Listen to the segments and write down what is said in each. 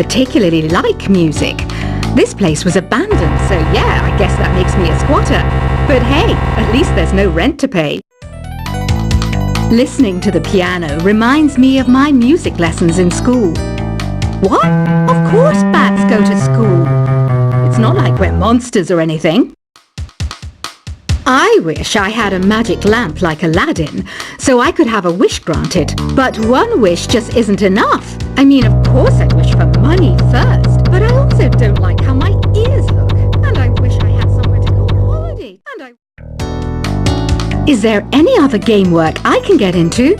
particularly like music. This place was abandoned, so yeah, I guess that makes me a squatter. But hey, at least there's no rent to pay. Listening to the piano reminds me of my music lessons in school. What? Of course bats go to school. It's not like we're monsters or anything. I wish I had a magic lamp like Aladdin, so I could have a wish granted. But one wish just isn't enough. I mean, of course I'd wish for money first, but I also don't like how my ears look. And I wish I had somewhere to go on holiday. Is there any other game work I can get into?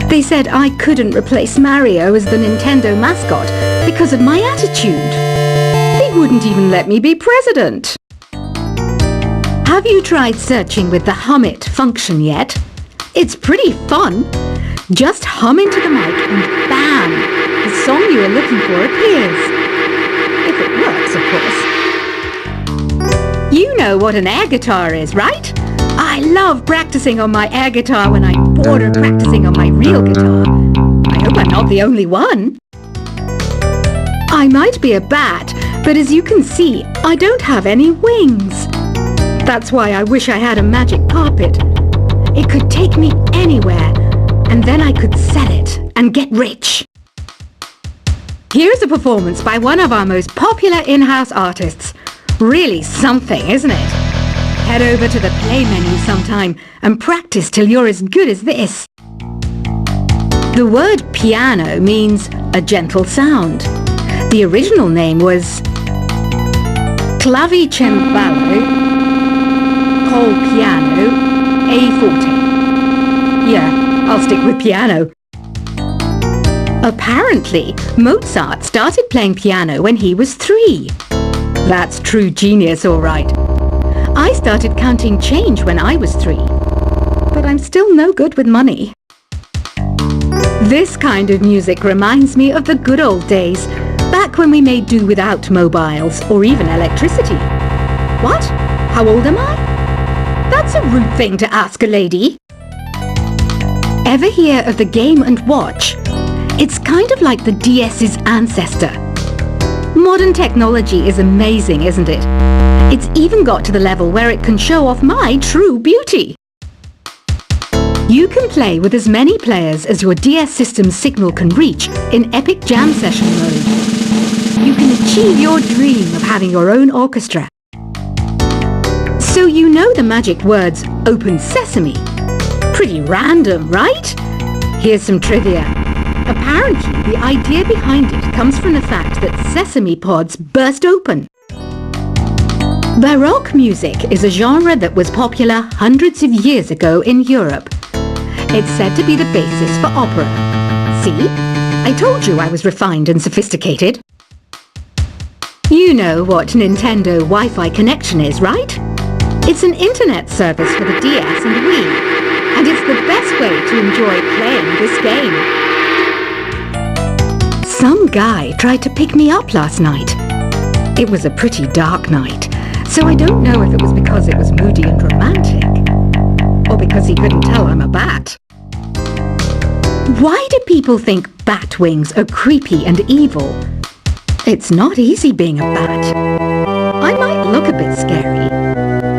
They said I couldn't replace Mario as the Nintendo mascot because of my attitude. They wouldn't even let me be president. Have you tried searching with the hum it function yet? It's pretty fun. Just hum into the mic and bam! The song you are looking for appears. If it works, of course. You know what an air guitar is, right? I love practicing on my air guitar when I'm bored of practicing on my real guitar. I hope I'm not the only one. I might be a bat, but as you can see, I don't have any wings. That's why I wish I had a magic carpet. It could take me anywhere, and then I could sell it and get rich. Here's a performance by one of our most popular in-house artists. Really something, isn't it? Head over to the play menu sometime and practice till you're as good as this. The word piano means a gentle sound. The original name was clavicembalo col piano A forte. Yeah, I'll stick with piano. Apparently, Mozart started playing piano when he was 3. That's true genius, all right. I started counting change when I was 3, but I'm still no good with money. This kind of music reminds me of the good old days, back when we made do without mobiles or even electricity. What? How old am I? That's a rude thing to ask a lady. Ever hear of the Game & Watch? It's kind of like the DS's ancestor. Modern technology is amazing, isn't it? It's even got to the level where it can show off my true beauty. You can play with as many players as your DS system's signal can reach in epic jam session mode. You can achieve your dream of having your own orchestra. So you know the magic words "Open Sesame." Pretty random, right? Here's some trivia. Apparently, the idea behind it comes from the fact that sesame pods burst open. Baroque music is a genre that was popular hundreds of years ago in Europe. It's said to be the basis for opera. See? I told you I was refined and sophisticated. You know what Nintendo Wi-Fi connection is, right? It's an internet service for the DS and Wii, and it's the best way to enjoy playing this game. Some guy tried to pick me up last night. It was a pretty dark night, so I don't know if it was because it was moody and romantic, or because he couldn't tell I'm a bat. Why do people think bat wings are creepy and evil? It's not easy being a bat. I might look a bit scary,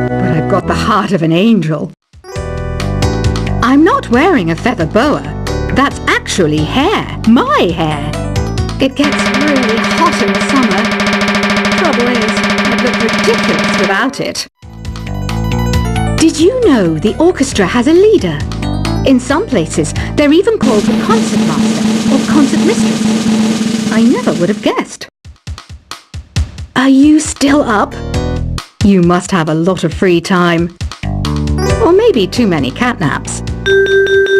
but I've got the heart of an angel. I'm not wearing a feather boa. That's actually hair, my hair. It gets really hot in the summer. Trouble is, I'd look ridiculous without it. Did you know the orchestra has a leader? In some places, they're even called the concert master or concert mistress. I never would have guessed. Are you still up? You must have a lot of free time. Or maybe too many catnaps.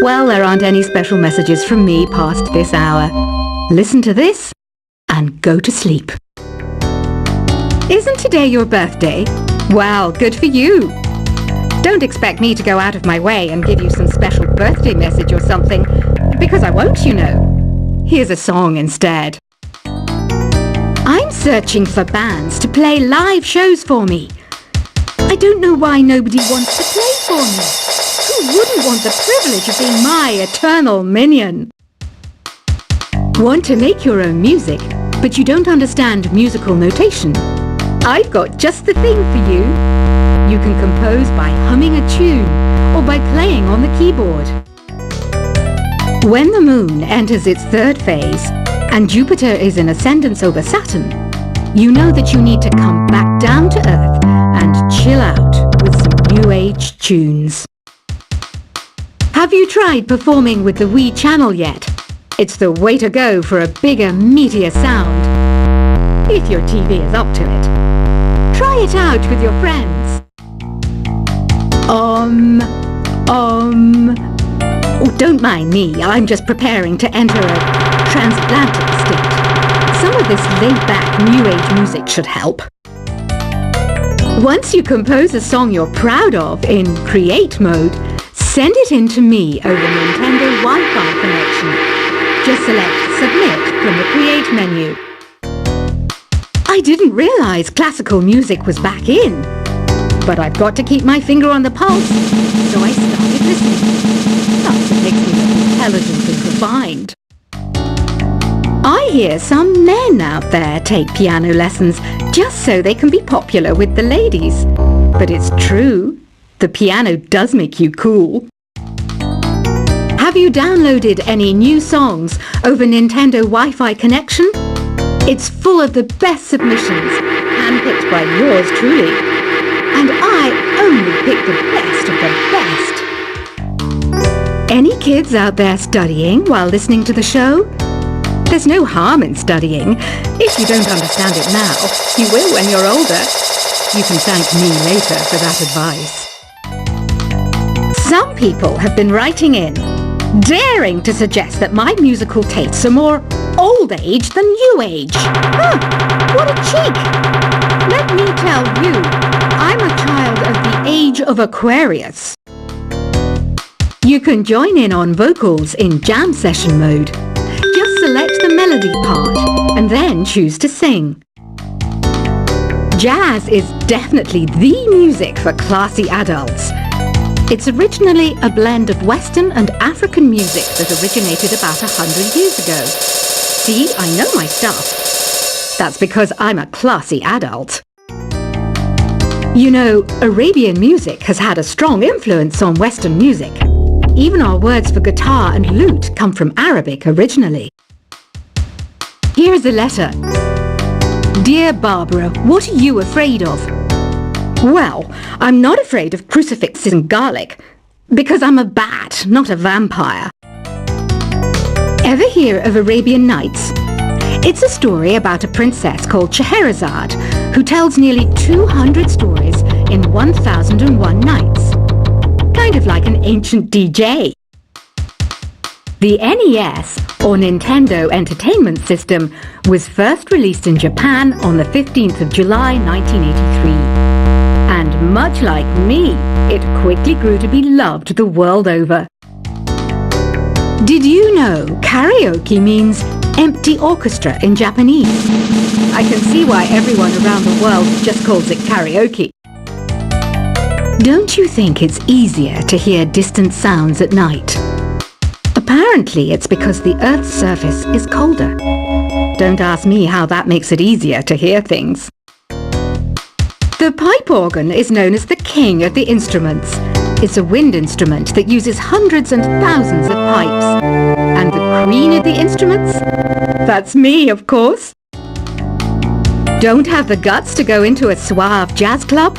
Well, there aren't any special messages from me past this hour. Listen to this and go to sleep. Isn't today your birthday? Well, good for you. Don't expect me to go out of my way and give you some special birthday message or something, because I won't, you know. Here's a song instead. I'm searching for bands to play live shows for me. I don't know why nobody wants to play for me. Who wouldn't want the privilege of being my eternal minion? Want to make your own music, but you don't understand musical notation. I've got just the thing for you. You can compose by humming a tune or by playing on the keyboard. When the moon enters its third phase and Jupiter is in ascendance over Saturn, you know that you need to come back down to Earth and chill out with some new age tunes. Have you tried performing with the Wii channel yet? It's the way to go for a bigger, meatier sound. If your TV is up to it. Try it out with your friends. Oh, don't mind me. I'm just preparing to enter a transatlantic state. Some of this laid-back, new age music should help. Once you compose a song you're proud of in Create mode, send it in to me over Nintendo Wi-Fi connection. Just select Submit from the Create menu. I didn't realize classical music was back in. But I've got to keep my finger on the pulse, so I started listening. That's what makes me look intelligent and refined. I hear some men out there take piano lessons just so they can be popular with the ladies. But it's true, the piano does make you cool. Have you downloaded any new songs over Nintendo Wi-Fi connection? It's full of the best submissions, handpicked by yours truly. And I only pick the best of the best. Any kids out there studying while listening to the show? There's no harm in studying. If you don't understand it now, you will when you're older. You can thank me later for that advice. Some people have been writing in, daring to suggest that my musical tastes are more old age than new age. Huh, what a cheek! Let me tell you, I'm a child of the age of Aquarius. You can join in on vocals in jam session mode. Just select the melody part and then choose to sing. Jazz is definitely the music for classy adults. It's originally a blend of Western and African music that originated about 100 years ago. See, I know my stuff. That's because I'm a classy adult. You know, Arabian music has had a strong influence on Western music. Even our words for guitar and lute come from Arabic originally. Here's a letter. Dear Barbara, what are you afraid of? Well, I'm not afraid of crucifixes and garlic, because I'm a bat, not a vampire. Ever hear of Arabian Nights? It's a story about a princess called Scheherazade, who tells nearly 200 stories in 1001 nights. Kind of like an ancient DJ. The NES, or Nintendo Entertainment System, was first released in Japan on the 15th of July 1983. And much like me, it quickly grew to be loved the world over. Did you know karaoke means empty orchestra in Japanese? I can see why everyone around the world just calls it karaoke. Don't you think it's easier to hear distant sounds at night? Apparently it's because the Earth's surface is colder. Don't ask me how that makes it easier to hear things. The pipe organ is known as the king of the instruments. It's a wind instrument that uses hundreds and thousands of pipes. And the queen of the instruments? That's me, of course. Don't have the guts to go into a suave jazz club?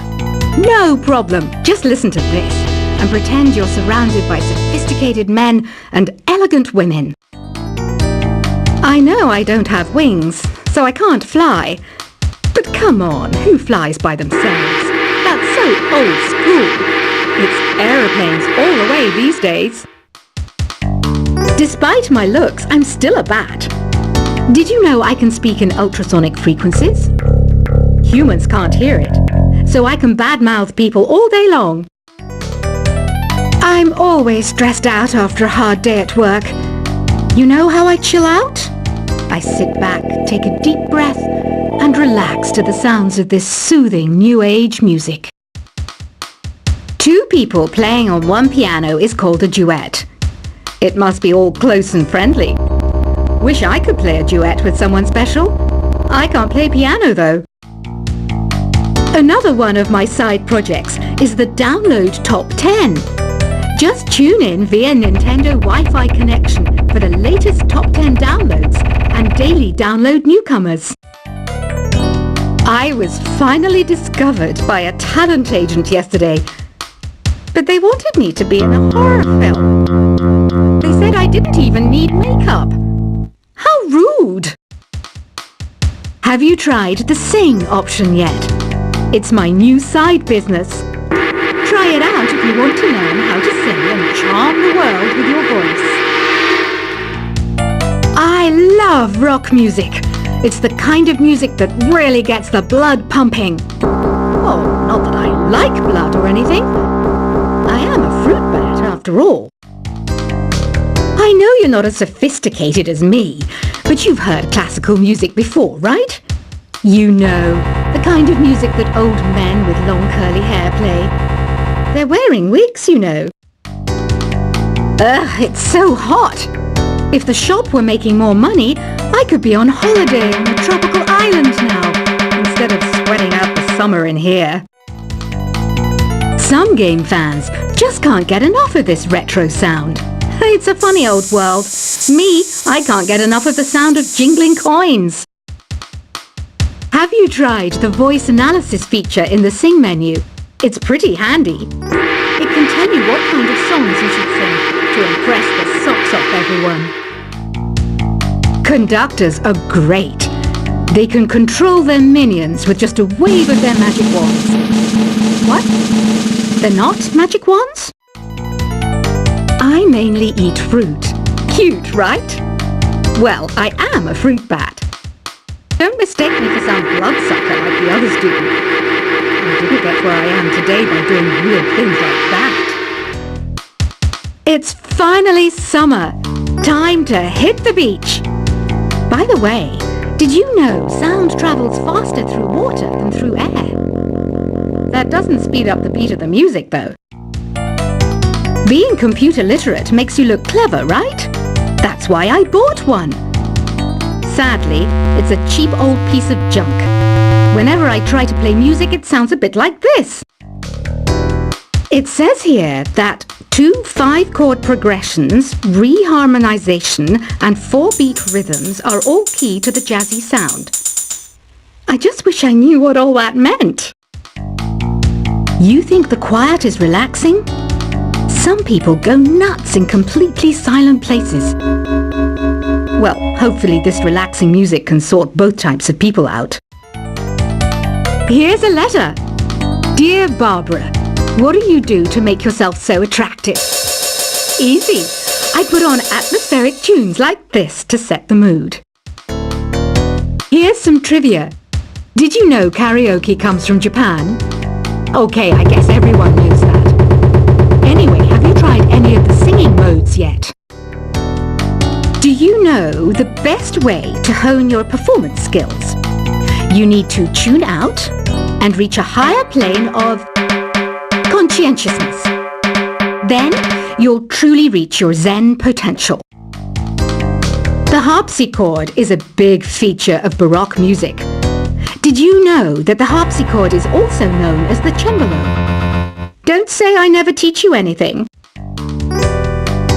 No problem. Just listen to this and pretend you're surrounded by sophisticated men and elegant women. I know I don't have wings, so I can't fly. But come on, who flies by themselves? That's so old school. It's aeroplanes all the way these days. Despite my looks, I'm still a bat. Did you know I can speak in ultrasonic frequencies? Humans can't hear it, so I can badmouth people all day long. I'm always stressed out after a hard day at work. You know how I chill out? I sit back, take a deep breath, and relax to the sounds of this soothing new age music. Two people playing on one piano is called a duet. It must be all close and friendly. Wish I could play a duet with someone special. I can't play piano though. Another one of my side projects is the Download Top 10. Just tune in via Nintendo Wi-Fi connection for the latest top 10 downloads and daily download newcomers. I was finally discovered by a talent agent yesterday, but they wanted me to be in a horror film. They said I didn't even need makeup. How rude! Have you tried the Sing option yet? It's my new side business. Try it out if you want to learn how to sing and charm the world with your voice. I love rock music. It's the kind of music that really gets the blood pumping. Well, not that I like blood or anything. I am a fruit bat after all. I know you're not as sophisticated as me, but you've heard classical music before, right? You know, the kind of music that old men with long curly hair play. They're wearing wigs, you know. Ugh, it's so hot. If the shop were making more money, I could be on holiday on a tropical island now, instead of sweating out the summer in here. Some game fans just can't get enough of this retro sound. It's a funny old world. Me, I can't get enough of the sound of jingling coins. Have you tried the voice analysis feature in the Sing menu? It's pretty handy. It can tell you what kind of songs you should sing to impress the socks off everyone. Conductors are great. They can control their minions with just a wave of their magic wands. What? They're not magic wands? I mainly eat fruit. Cute, right? Well, I am a fruit bat. Don't mistake me for some bloodsucker like the others do. I didn't get where I am today by doing weird things like that. It's finally summer. Time to hit the beach. By the way, did you know sound travels faster through water than through air? That doesn't speed up the beat of the music, though. Being computer literate makes you look clever, right? That's why I bought one. Sadly, it's a cheap old piece of junk. Whenever I try to play music, it sounds a bit like this. It says here that 2 5-chord progressions, reharmonization, and 4-beat rhythms are all key to the jazzy sound. I just wish I knew what all that meant. You think the quiet is relaxing? Some people go nuts in completely silent places. Well, hopefully this relaxing music can sort both types of people out. Here's a letter. Dear Barbara, what do you do to make yourself so attractive? Easy. I put on atmospheric tunes like this to set the mood. Here's some trivia. Did you know karaoke comes from Japan? Okay, I guess everyone knows that. Anyway, have you tried any of the singing modes yet? Do you know the best way to hone your performance skills? You need to tune out and reach a higher plane of conscientiousness. Then you'll truly reach your Zen potential. The harpsichord is a big feature of Baroque music. Did you know that the harpsichord is also known as the cembalo? Don't say I never teach you anything.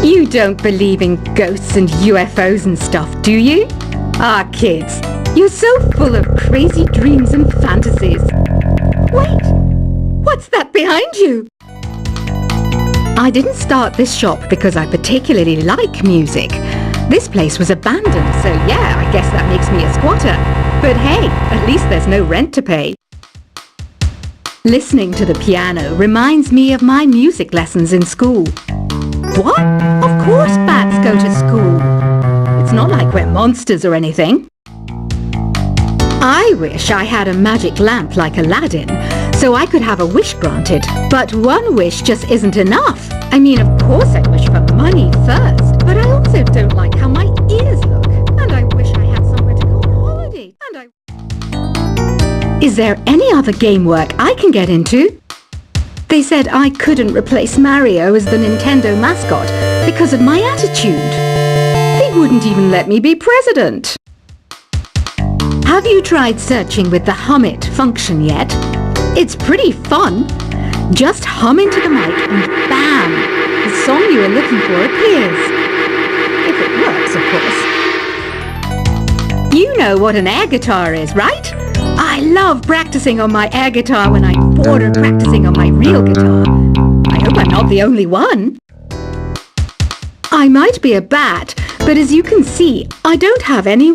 You don't believe in ghosts and UFOs and stuff, do you? Ah, kids, you're so full of crazy dreams and fantasies. Wait, what's that behind you? I didn't start this shop because I particularly like music. This place was abandoned, so yeah, I guess that makes me a squatter. But hey, at least there's no rent to pay. Listening to the piano reminds me of my music lessons in school. What? Of course bats go to school. It's not like we're monsters or anything. I wish I had a magic lamp like Aladdin, so I could have a wish granted. But one wish just isn't enough. I mean, of course I wish for money first, but I also don't like how my ears look. And I wish I had somewhere to go on holiday. Is there any other game work I can get into? They said I couldn't replace Mario as the Nintendo mascot because of my attitude. They wouldn't even let me be president. Have you tried searching with the hum it function yet? It's pretty fun. Just hum into the mic and bam! The song you are looking for appears. If it works, of course. You know what an air guitar is, right? I love practicing on my air guitar when I'm bored of practicing on my real guitar. I hope I'm not the only one. I might be a bat, but as you can see, I don't have any